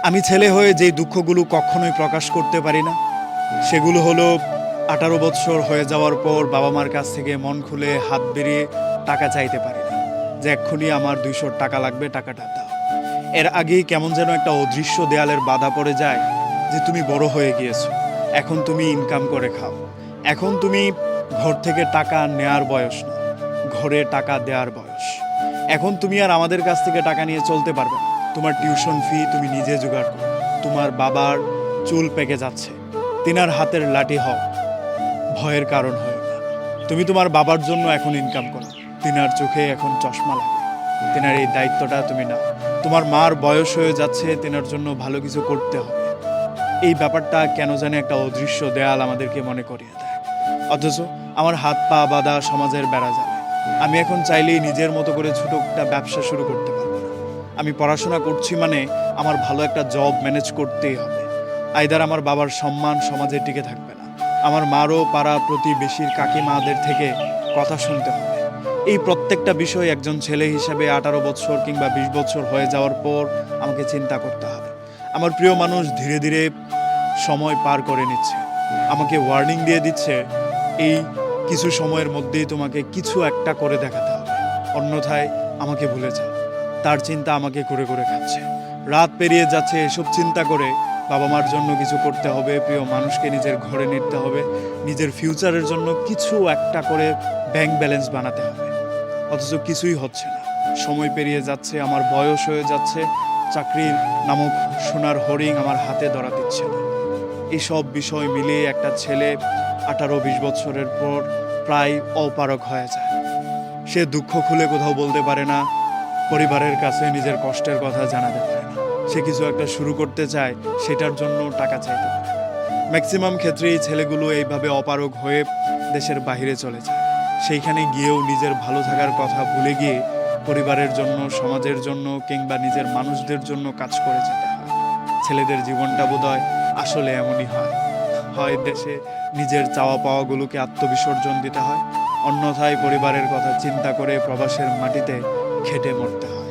আমি ছেলে হয়ে যেই দুঃখগুলো কখনোই প্রকাশ করতে পারি না সেগুলো হলো 18 বছর হয়ে যাওয়ার পর বাবা মার কাছ থেকে মন খুলে হাত বেরিয়ে টাকা চাইতে পারি না, যে এক্ষুনি আমার 200 টাকা লাগবে, টাকাটা দাও। এর আগেই কেমন যেন একটা অদৃশ্য দেয়ালের বাধা পড়ে যায় যে তুমি বড় হয়ে গিয়েছো, এখন তুমি ইনকাম করে খাও, এখন তুমি ঘর থেকে টাকা নেয়ার বয়স না, ঘরে টাকা দেওয়ার বয়স। এখন তুমি আর আমাদের কাছ থেকে টাকা নিয়ে চলতে পারবে না, তোমার টিউশন ফি তুমি নিজে জোগাড় করো, তোমার বাবার চুল পেকে যাচ্ছে, তিনার হাতের লাঠি হও, ভয়ের কারণ হয় না। তুমি তোমার বাবার জন্য এখন ইনকাম করো, তিনার চোখে এখন চশমা লাগে, তিনার এই দায়িত্বটা তুমি নাও। তোমার মার বয়স হয়ে যাচ্ছে, তিনার জন্য ভালো কিছু করতে হবে। এই ব্যাপারটা কেন জানি একটা অদৃশ্য দেয়াল আমাদেরকে মনে করিয়ে দেয়, অথচ আমার হাত পা বাঁধা সমাজের বেড়া জালে। আমি এখন চাইলেই নিজের মতো করে ছোট একটা ব্যবসা শুরু করতে পারবো না। আমি পড়াশোনা করছি মানে আমার ভালো একটা জব ম্যানেজ করতেই হবে, আইদার আমার বাবার সম্মান সমাজে টিকে থাকবে না, আমার মারও পাড়া প্রতিবেশীর কাকিমাদের থেকে কথা শুনতে হবে। এই প্রত্যেকটা বিষয় একজন ছেলে হিসেবে 18 বছর কিংবা 20 বছর হয়ে যাওয়ার পর আমাকে চিন্তা করতে হবে। আমার প্রিয় মানুষ ধীরে ধীরে সময় পার করে নিচ্ছে, আমাকে ওয়ার্নিং দিয়ে দিচ্ছে, এই কিছু সময়ের মধ্যেই তোমাকে কিছু একটা করে দেখাতে হবে, অন্যথায় আমাকে ভুলে যাও। তার চিন্তা আমাকে করে করে খাচ্ছে। রাত পেরিয়ে যাচ্ছে এসব চিন্তা করে। বাবা মার জন্য কিছু করতে হবে, প্রিয় মানুষকে নিজের ঘরে নিতে হবে, নিজের ফিউচারের জন্য কিছু একটা করে ব্যাংক ব্যালেন্স বানাতে হবে, অথচ কিছুই হচ্ছে না। সময় পেরিয়ে যাচ্ছে, আমার বয়স হয়ে যাচ্ছে, চাকরির নামক সোনার হরিং আমার হাতে ধরা দিচ্ছে না। এইসব বিষয় মিলিয়ে একটা ছেলে 18-20 বছরের পর প্রায় অপারগ হয়ে যায়। সে দুঃখ খুলে কোথাও বলতে পারে না, পরিবারের কাছে নিজের কষ্টের কথা জানাতে পারে না। সে কিছু একটা শুরু করতে চায়, সেটার জন্য টাকা চাইতে পারে না। ম্যাক্সিমাম ক্ষেত্রেই ছেলেগুলো এইভাবে অপারগ হয়ে দেশের বাইরে চলে যায়। সেইখানে গিয়েও নিজের ভালো থাকার কথা ভুলে গিয়ে পরিবারের জন্য, সমাজের জন্য কিংবা নিজের মানুষদের জন্য কাজ করে যেতে হয়। ছেলেদের জীবনটা বোধহয় আসলে এমনই হয়, হয় দেশে নিজের চাওয়া পাওয়াগুলোকে আত্মবিসর্জন দিতে হয়, অন্যথায় পরিবারের কথা চিন্তা করে প্রবাসের মাটিতে খেটে মরতে হয়।